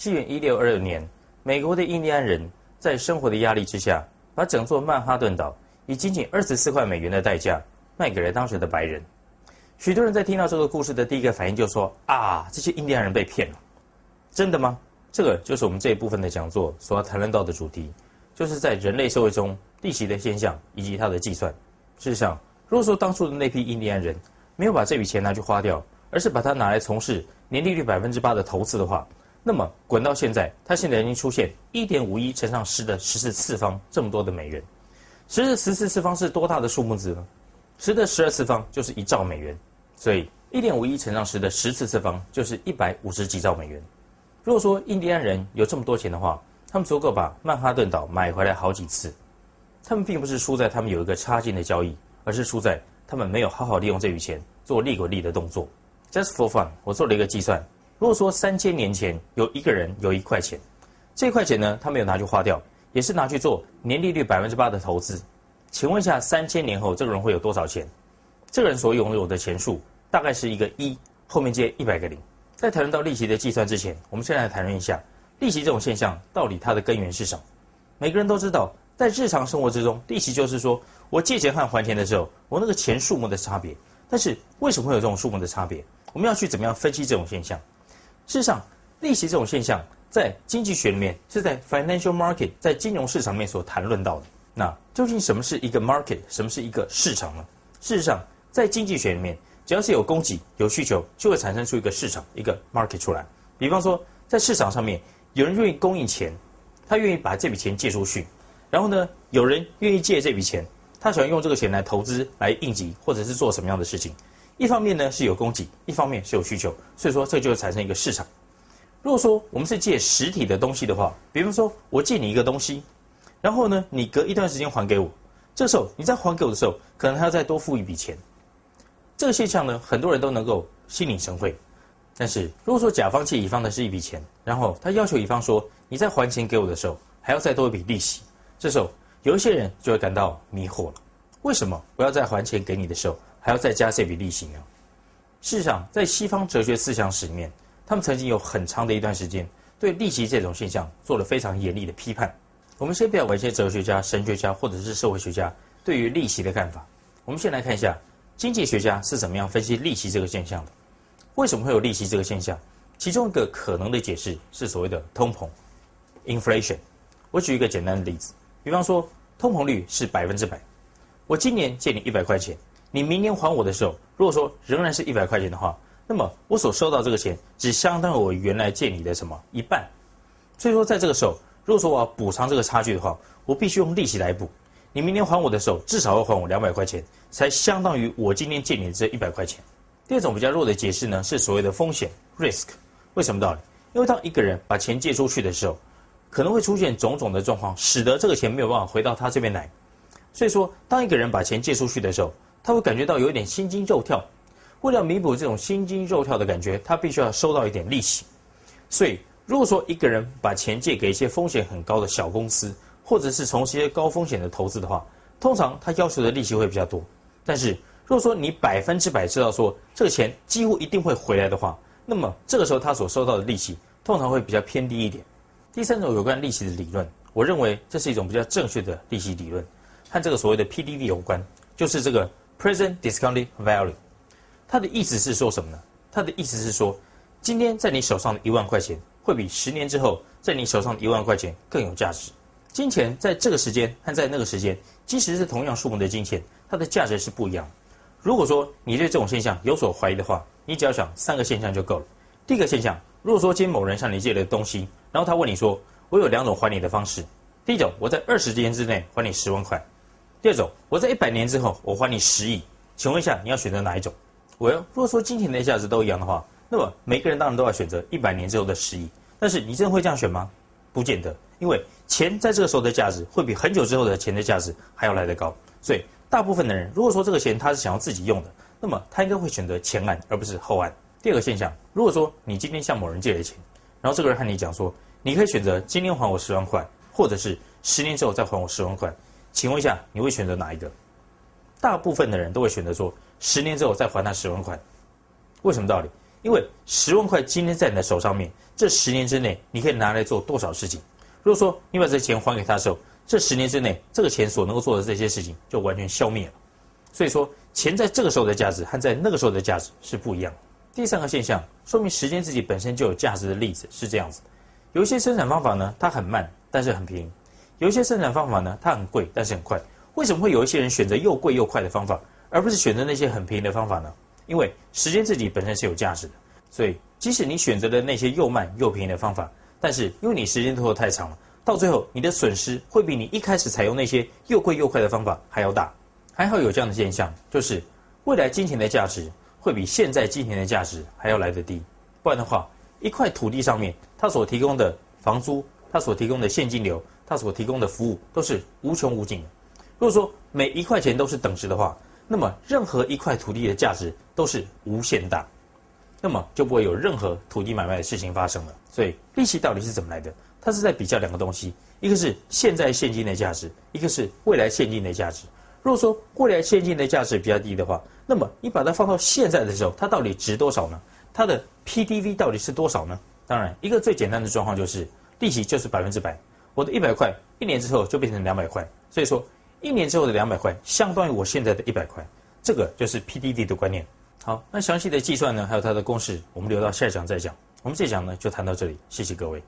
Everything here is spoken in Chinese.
西元1622年，美国的印第安人在生活的压力之下，把整座曼哈顿岛以仅仅24块美元的代价卖给了当时的白人。许多人在听到这个故事的第一个反应就说：啊，这些印第安人被骗了。真的吗？这个就是我们这一部分的讲座所要谈论到的主题，就是在人类社会中利息的现象以及它的计算。事实上，如果说当初的那批印第安人没有把这笔钱拿去花掉，而是把它拿来从事年利率8%的投资的话，那么滚到现在，它现在已经出现1.51乘上10的14次方这么多的美元。10的14次方是多大的数目字呢？10的12次方就是1兆美元，所以1.51乘上10的10次方就是150几兆美元。如果说印第安人有这么多钱的话，他们足够把曼哈顿岛买回来好几次。他们并不是输在他们有一个差劲的交易，而是输在他们没有好好利用这笔钱做利滚利的动作。Just for fun， 我做了一个计算，如果说3000年前有一个人有1块钱，这块钱呢他没有拿去花掉，也是拿去做年利率8%的投资，请问一下3000年后这个人会有多少钱？这个人所拥有的钱数大概是一个1后面接100个零。在谈论到利息的计算之前，我们先来谈论一下利息这种现象到底它的根源是什么。每个人都知道，在日常生活之中，利息就是说我借钱和还钱的时候，我那个钱数目的差别。但是为什么会有这种数目的差别？我们要去怎么样分析这种现象？事实上，利息这种现象在经济学里面是在 financial market 在金融市场里面所谈论到的。那究竟什么是一个 market， 什么是一个市场呢？事实上，在经济学里面，只要是有供给有需求，就会产生出一个市场，一个 market 出来。比方说，在市场上面，有人愿意供应钱，他愿意把这笔钱借出去，然后呢，有人愿意借这笔钱，他想用这个钱来投资、来应急，或者是做什么样的事情。一方面呢是有供给，一方面是有需求，所以说这就会产生一个市场。如果说我们是借实体的东西的话，比方说我借你一个东西，然后呢，你隔一段时间还给我，这时候你再还给我的时候，可能还要再多付一笔钱。这个现象呢，很多人都能够心领神会。但是如果说甲方借乙方的是一笔钱，然后他要求乙方说，你在还钱给我的时候，还要再多一笔利息，这时候有一些人就会感到迷惑了。为什么我要在还钱给你的时候，还要再加这笔利息呢？事实上，在西方哲学思想史里面，他们曾经有很长的一段时间对利息这种现象做了非常严厉的批判。我们先不要管一些哲学家、神学家或者是社会学家对于利息的看法，我们先来看一下经济学家是怎么样分析利息这个现象的。为什么会有利息这个现象？其中一个可能的解释是所谓的通膨 inflation。 我举一个简单的例子，比方说通膨率是100%，我今年借你100块钱，你明年还我的时候，如果说仍然是100块钱的话，那么我所收到这个钱只相当于我原来借你的什么一半。所以说在这个时候，如果说我要补偿这个差距的话，我必须用利息来补。你明年还我的时候，至少要还我200块钱，才相当于我今天借你的这100块钱。第二种比较弱的解释呢，是所谓的风险 risk。 为什么道理？因为当一个人把钱借出去的时候，可能会出现种种的状况，使得这个钱没有办法回到他这边来。所以说，当一个人把钱借出去的时候，他会感觉到有一点心惊肉跳。为了弥补这种心惊肉跳的感觉，他必须要收到一点利息。所以，如果说一个人把钱借给一些风险很高的小公司，或者是从事一些高风险的投资的话，通常他要求的利息会比较多。但是，如果说你100%知道说这个钱几乎一定会回来的话，那么这个时候他所收到的利息通常会比较偏低一点。第三种有关利息的理论，我认为这是一种比较正确的利息理论，和这个所谓的 PDV 有关，就是这个 Present Discounted Value。 它的意思是说什么呢？它的意思是说，今天在你手上的1万块钱，会比10年之后在你手上的1万块钱更有价值。金钱在这个时间和在那个时间，即使是同样数目的金钱，它的价值是不一样的。如果说你对这种现象有所怀疑的话，你只要想3个现象就够了。第一个现象，如果说今天某人向你借了东西，然后他问你说，我有2种还你的方式。第一种，我在20年之内还你10万块；第二种，我在100年之后我还你10亿。请问一下，你要选择哪一种？如果说金钱的价值都一样的话，那么每个人当然都要选择100年之后的10亿。但是你真的会这样选吗？不见得，因为钱在这个时候的价值会比很久之后的钱的价值还要来得高。所以大部分的人，如果说这个钱他是想要自己用的，那么他应该会选择前岸而不是后岸。第二个现象，如果说你今天向某人借了钱，然后这个人和你讲说，你可以选择今天还我10万块，或者是10年之后再还我10万块，请问一下，你会选择哪一个？大部分的人都会选择说10年之后再还他10万块。为什么道理？因为10万块今天在你的手上面，这10年之内你可以拿来做多少事情？如果说你把这钱还给他的时候，这10年之内这个钱所能够做的这些事情就完全消灭了。所以说，钱在这个时候的价值和在那个时候的价值是不一样的。第3个现象，说明时间自己本身就有价值的例子是这样子的：有一些生产方法呢，它很慢，但是很便宜；有一些生产方法呢，它很贵，但是很快。为什么会有一些人选择又贵又快的方法，而不是选择那些很便宜的方法呢？因为时间自己本身是有价值的，所以即使你选择了那些又慢又便宜的方法，但是因为你时间拖得太长了，到最后你的损失会比你一开始采用那些又贵又快的方法还要大。还好有这样的现象，就是未来金钱的价值会比现在金钱的价值还要来得低。不然的话，一块土地上面它所提供的房租，它所提供的现金流，它所提供的服务都是无穷无尽的。如果说每1块钱都是等值的话，那么任何一块土地的价值都是无限大，那么就不会有任何土地买卖的事情发生了。所以利息到底是怎么来的？它是在比较2个东西，一个是现在现金的价值，一个是未来现金的价值。如果说未来现金的价值比较低的话，那么你把它放到现在的时候，它到底值多少呢？它的 PDV 到底是多少呢？当然，一个最简单的状况就是利息就是100%，我的100块1年之后就变成200块，所以说1年之后的200块相当于我现在的100块，这个就是 PDV 的观念。好，那详细的计算呢，还有它的公式，我们留到下一讲再讲。我们这讲呢就谈到这里，谢谢各位。